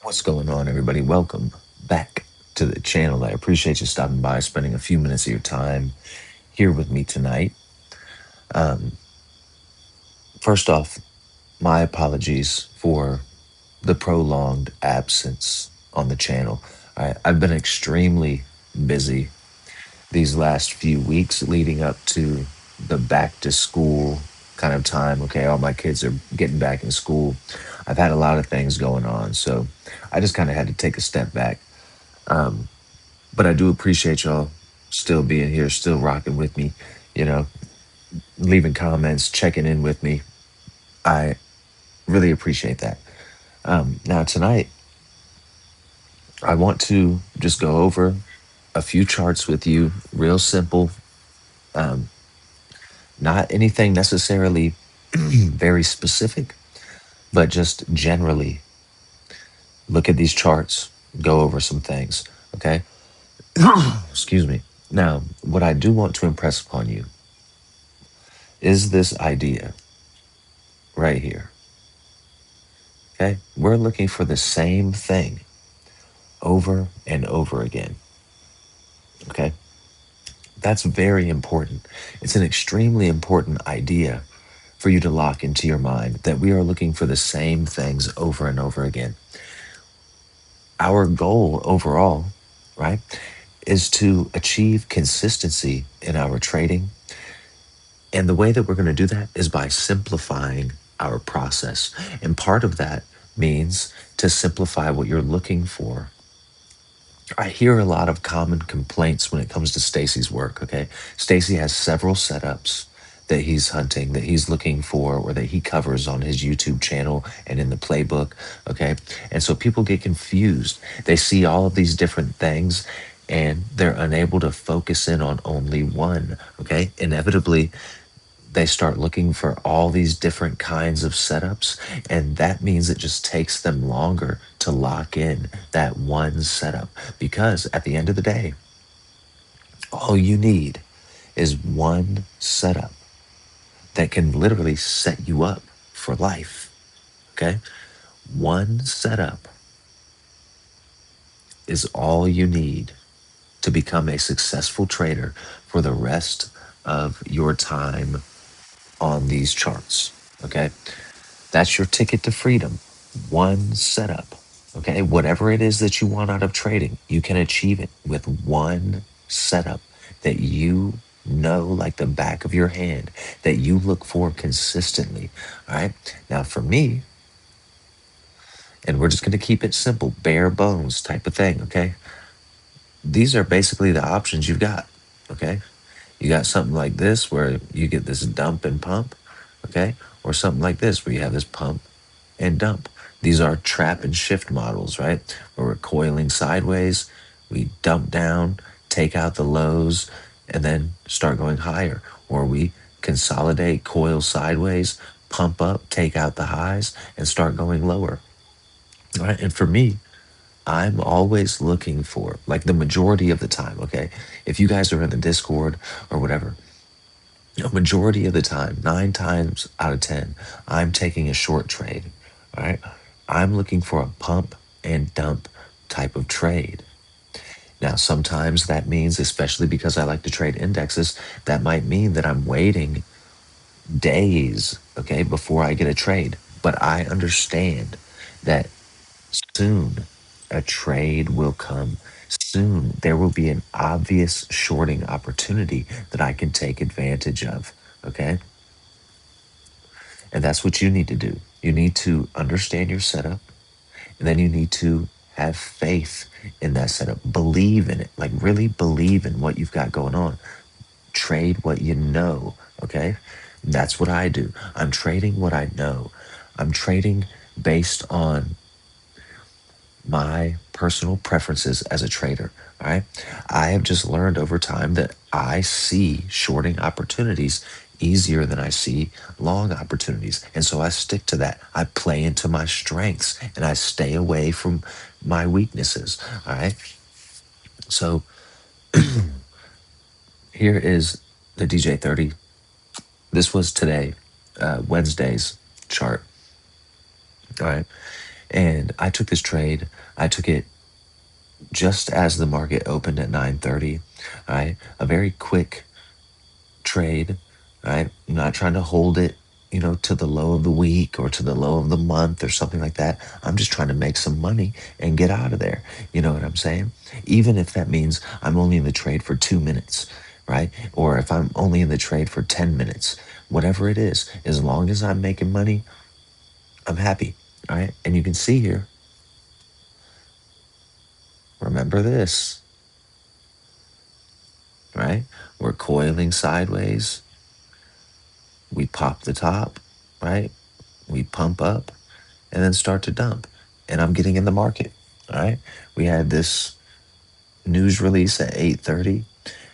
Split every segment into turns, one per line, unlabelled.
What's going on, everybody? Welcome back to the channel. I appreciate you stopping by, spending a few minutes of your time here with me tonight. Um, First off, my apologies for the prolonged absence on the channel. I've been extremely busy these last few weeks leading up to the back to school kind of time. Okay, all my kids are getting back in school. I've had a lot of things going on, so I just kind of had to take a step back. Um, but I do appreciate y'all still being here, still rocking with me, you know, leaving comments, checking in with me. I really appreciate that. Now, tonight, I want to just go over a few charts with you, real simple, um, not anything necessarily very specific, but just generally look at these charts, go over some things. Okay. Excuse me. Now, what I do want to impress upon you is this idea right here. Okay. We're looking for the same thing over and over again. Okay. That's very important. It's an extremely important idea for you to lock into your mind that we are looking for the same things over and over again. Our goal overall, right, is to achieve consistency in our trading. And the way that we're going to do that is by simplifying our process. And part of that means to simplify what you're looking for. I hear a lot of common complaints when it comes to Stacy's work. Okay. Stacy has several setups that he's hunting, that he's looking for, or that he covers on his YouTube channel and in the playbook. Okay. And so people get confused. They see all of these different things and they're unable to focus in on only one. Okay. Inevitably, they start looking for all these different kinds of setups, and that means it just takes them longer to lock in that one setup, because at the end of the day, all you need is one setup that can literally set you up for life. Okay, one setup is all you need to become a successful trader for the rest of your time on these charts. Okay, that's your ticket to freedom. One setup. Okay. Whatever it is that you want out of trading, you can achieve it with one setup that you know like the back of your hand, that you look for consistently. All right. Now, for me, and we're just going to keep it simple, bare bones type of thing. Okay. These are basically the options you've got. Okay. You got something like this where you get this dump and pump. Okay. Or something like this where you have this pump and dump. These are trap and shift models, right? Where we're coiling sideways, we dump down, take out the lows, and then start going higher. Or we consolidate, coil sideways, pump up, take out the highs, and start going lower. All right. And for me, I'm always looking for, like the majority of the time, okay? If you guys are in the Discord or whatever, a majority of the time, 9 times out of 10, I'm taking a short trade. All right. I'm looking for a pump and dump type of trade. Now, sometimes that means, especially because I like to trade indexes, that might mean that I'm waiting days, okay, before I get a trade. But I understand that soon a trade will come. Soon there will be an obvious shorting opportunity that I can take advantage of, okay? And that's what you need to do. You need to understand your setup, and then you need to have faith in that setup. Believe in it, like really believe in what you've got going on. Trade what you know, okay? That's what I do. I'm trading what I know. I'm trading based on my personal preferences as a trader. All right. I have just learned over time that I see shorting opportunities easier than I see long opportunities. And so I stick to that. I play into my strengths and I stay away from my weaknesses. All right. So here is the DJ30. This was today, Wednesday's chart. All right. And I took this trade. I took it just as the market opened at 9:30. Right, a very quick trade. Right, I'm not trying to hold it, to the low of the week or to the low of the month or something like that. I'm just trying to make some money and get out of there. You know what I'm saying? Even if that means I'm only in the trade for 2 minutes, right? Or if I'm only in the trade for 10 minutes, whatever it is, as long as I'm making money, I'm happy. All right. And you can see here, remember this, right? We're coiling sideways. We pop the top, right? We pump up and then start to dump. And I'm getting in the market. All right. We had this news release at 8:30.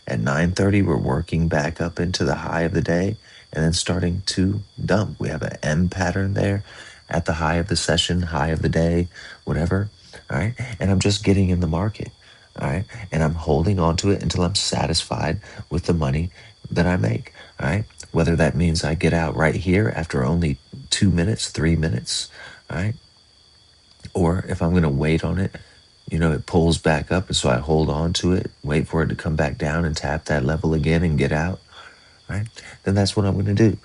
At 9:30, we're working back up into the high of the day and then starting to dump. We have an M pattern there at the high of the session, high of the day, whatever. All right. And I'm just getting in the market. All right. And I'm holding on to it until I'm satisfied with the money that I make. All right. Whether that means I get out right here after only 2 minutes, 3 minutes. All right. Or if I'm going to wait on it, it pulls back up. And so I hold on to it, wait for it to come back down and tap that level again and get out. Right. Then that's what I'm going to do.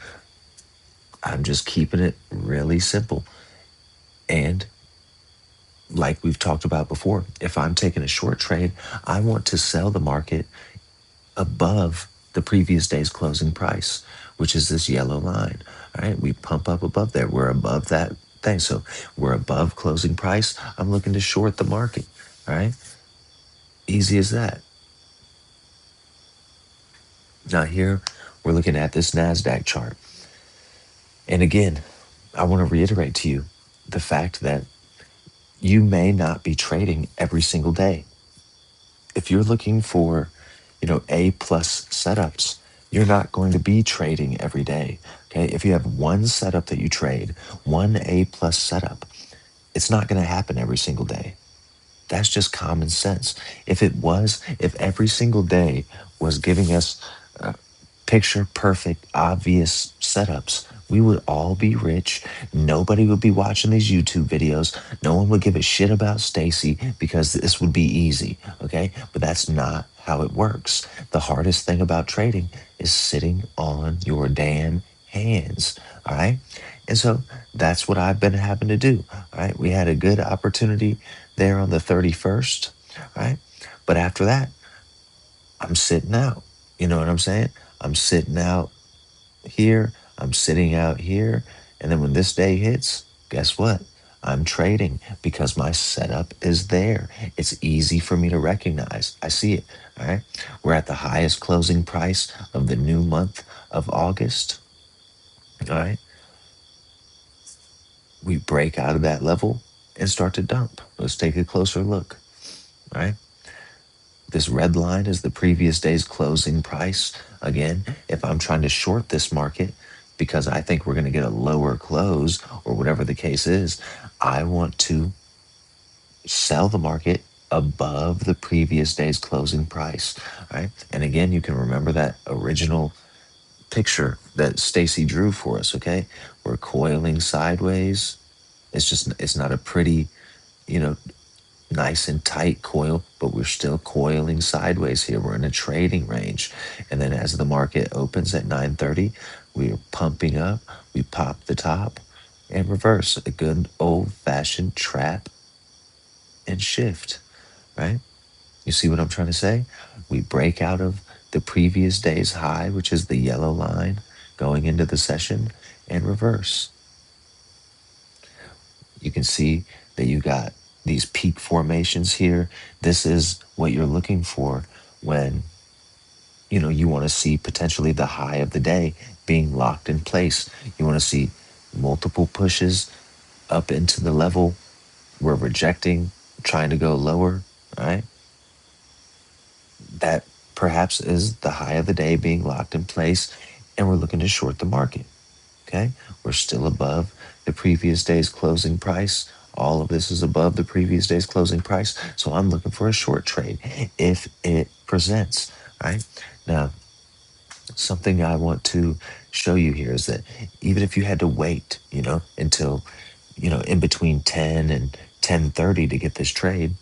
I'm just keeping it really simple. And like we've talked about before, if I'm taking a short trade, I want to sell the market above the previous day's closing price, which is this yellow line. All right, we pump up above there. We're above that thing. So we're above closing price. I'm looking to short the market. All right, easy as that. Now here we're looking at this NASDAQ chart. And again, I want to reiterate to you the fact that you may not be trading every single day. If you're looking for, A plus setups, you're not going to be trading every day. Okay. If you have one setup that you trade, one A plus setup, it's not going to happen every single day. That's just common sense. If every single day was giving us picture perfect, obvious setups, we would all be rich. Nobody would be watching these YouTube videos. No one would give a shit about Stacy because this would be easy. Okay. But that's not how it works. The hardest thing about trading is sitting on your damn hands. All right. And so that's what I've been having to do. All right. We had a good opportunity there on the 31st. All right. But after that, I'm sitting out. You know what I'm saying? I'm sitting out here, I'm sitting out here. And then when this day hits, guess what? I'm trading because my setup is there. It's easy for me to recognize. I see it. All right. We're at the highest closing price of the new month of August. All right. We break out of that level and start to dump. Let's take a closer look. All right. This red line is the previous day's closing price. Again, if I'm trying to short this market because I think we're going to get a lower close or whatever the case is, I want to sell the market above the previous day's closing price. Right? And again, you can remember that original picture that Stacy drew for us. Okay. We're coiling sideways. It's not a pretty, you know, nice and tight coil, but we're still coiling sideways here. We're in a trading range. And then as the market opens at 9:30, we're pumping up, we pop the top and reverse. A good old fashioned trap and shift, right? You see what I'm trying to say? We break out of the previous day's high, which is the yellow line going into the session, and reverse. You can see that you got these peak formations here. This is what you're looking for when you want to see potentially the high of the day being locked in place. You want to see multiple pushes up into the level we're rejecting, trying to go lower, right? That perhaps is the high of the day being locked in place, and we're looking to short the market. Okay, we're still above the previous day's closing price. All of this is above the previous day's closing price. So I'm looking for a short trade if it presents. Right now, something I want to show you here is that even if you had to wait, until in between 10 and 10:30 to get this trade,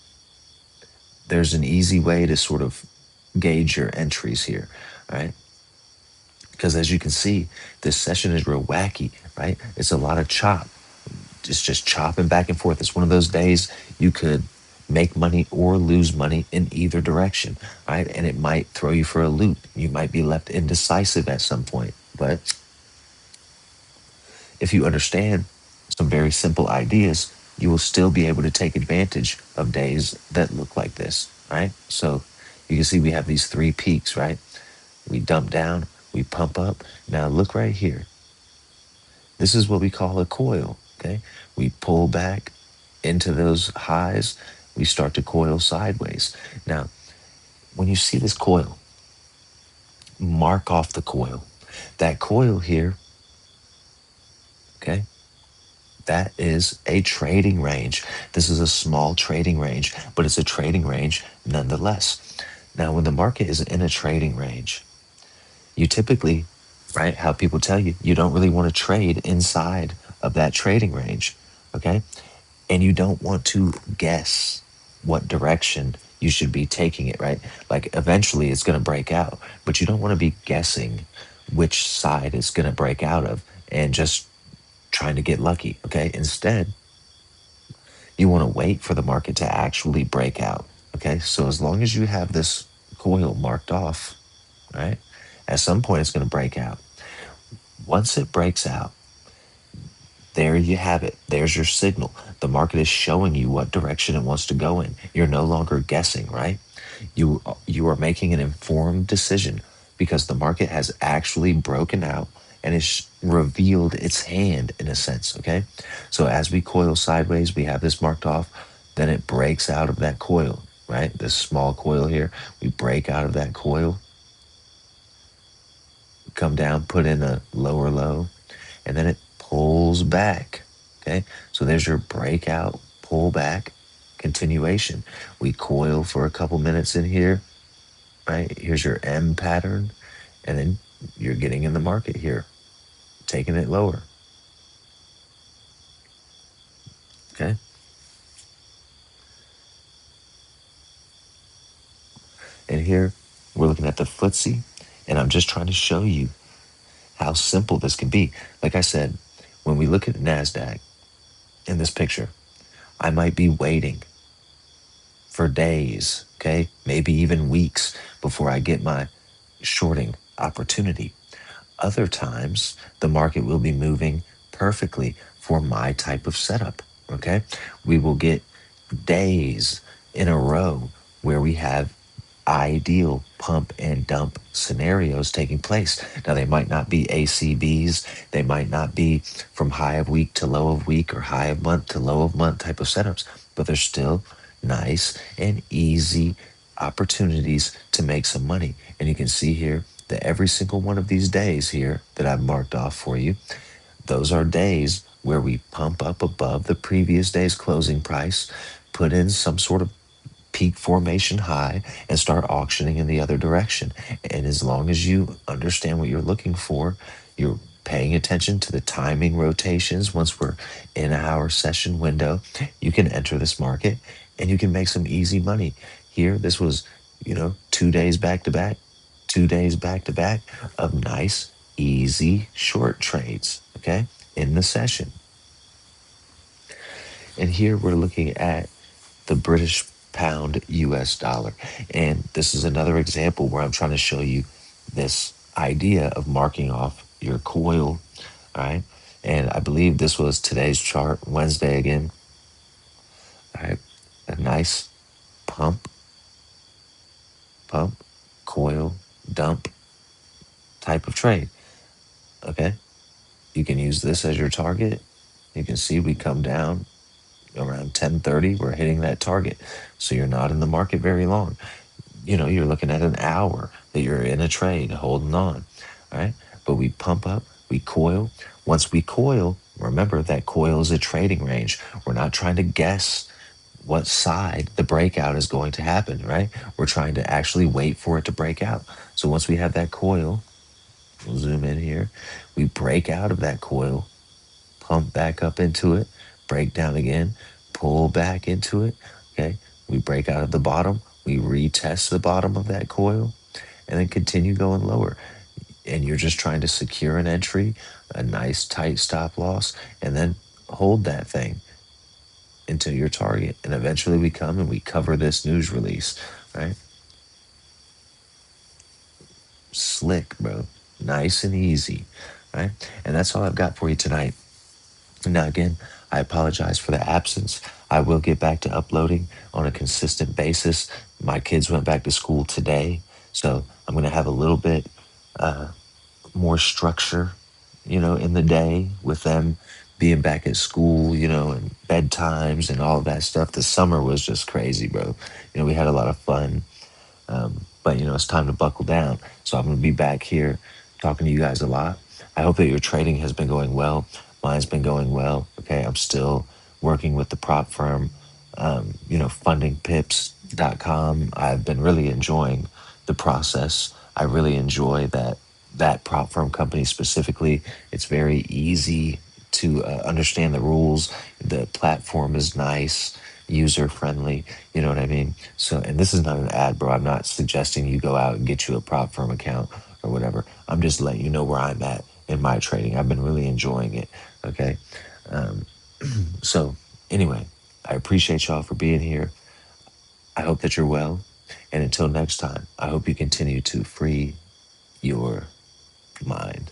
there's an easy way to sort of gauge your entries here, right? Because as you can see, this session is real wacky, right? It's a lot of chop. It's just chopping back and forth. It's one of those days you could make money or lose money in either direction, right? And it might throw you for a loop. You might be left indecisive at some point. But if you understand some very simple ideas, you will still be able to take advantage of days that look like this, right? So you can see we have these three peaks, right? We dump down, we pump up. Now look right here. This is what we call a coil, okay? We pull back into those highs, we start to coil sideways. Now, when you see this coil, mark off the coil. That coil here, okay, that is a trading range. This is a small trading range, but it's a trading range nonetheless. Now, when the market is in a trading range, you typically, right, how people tell you, you don't really want to trade inside of that trading range, okay? And you don't want to guess what direction you should be taking it, right? Like eventually it's going to break out, but you don't want to be guessing which side it's going to break out of and just trying to get lucky, okay? Instead, you want to wait for the market to actually break out, okay? So as long as you have this coil marked off, right, at some point it's going to break out. Once it breaks out, there you have it. There's your signal. The market is showing you what direction it wants to go in. You're no longer guessing, right? You are making an informed decision because the market has actually broken out and it's revealed its hand in a sense, okay? So as we coil sideways, we have this marked off, then it breaks out of that coil, right? This small coil here, we break out of that coil, come down, put in a lower low, and then it pulls back. Okay, so there's your breakout, pull back, continuation. We coil for a couple minutes in here, right? Here's your M pattern, and then you're getting in the market here, taking it lower. Okay, and here we're looking at the Footsie, and I'm just trying to show you how simple this can be. Like I said, when we look at NASDAQ in this picture, I might be waiting for days, okay, maybe even weeks before I get my shorting opportunity. Other times, the market will be moving perfectly for my type of setup, okay? We will get days in a row where we have ideal pump and dump scenarios taking place. Now, they might not be ACBs, they might not be from high of week to low of week or high of month to low of month type of setups, but they're still nice and easy opportunities to make some money. And you can see here that every single one of these days here that I've marked off for you, those are days where we pump up above the previous day's closing price, put in some sort of peak formation high, and start auctioning in the other direction. And as long as you understand what you're looking for, you're paying attention to the timing rotations. Once we're in our session window, you can enter this market and you can make some easy money. Here, this was, 2 days back to back, 2 days back to back of nice, easy short trades, okay, in the session. And here we're looking at the British pound US dollar. And this is another example where I'm trying to show you this idea of marking off your coil, all right? And I believe this was today's chart, Wednesday again, all right? A nice pump, pump, coil, dump type of trade, okay? You can use this as your target. You can see we come down around 10:30, we're hitting that target. So you're not in the market very long. You're looking at an hour that you're in a trade holding on, right? But we pump up, we coil. Once we coil, remember that coil is a trading range. We're not trying to guess what side the breakout is going to happen, right? We're trying to actually wait for it to break out. So once we have that coil, we'll zoom in here, we break out of that coil, pump back up into it, break down again, pull back into it. Okay. We break out of the bottom, we retest the bottom of that coil, and then continue going lower. And you're just trying to secure an entry, a nice tight stop loss, and then hold that thing into your target. And eventually we come and we cover this news release, right? Slick, bro. Nice and easy, right? And that's all I've got for you tonight. Now, again, I apologize for the absence. I will get back to uploading on a consistent basis. My kids went back to school today, so I'm going to have a little bit more structure, in the day with them being back at school, and bedtimes and all of that stuff. The summer was just crazy, bro. We had a lot of fun. But it's time to buckle down. So I'm going to be back here talking to you guys a lot. I hope that your trading has been going well. Mine's been going well. Okay, I'm still working with the prop firm, fundingpips.com. I've been really enjoying the process. I really enjoy that prop firm company specifically. It's very easy to understand the rules. The platform is nice, user friendly. You know what I mean? So, and this is not an ad, bro. I'm not suggesting you go out and get you a prop firm account or whatever. I'm just letting you know where I'm at in my trading. I've been really enjoying it. Okay. Um, so, anyway, I appreciate y'all for being here. I hope that you're well. And until next time, I hope you continue to free your mind.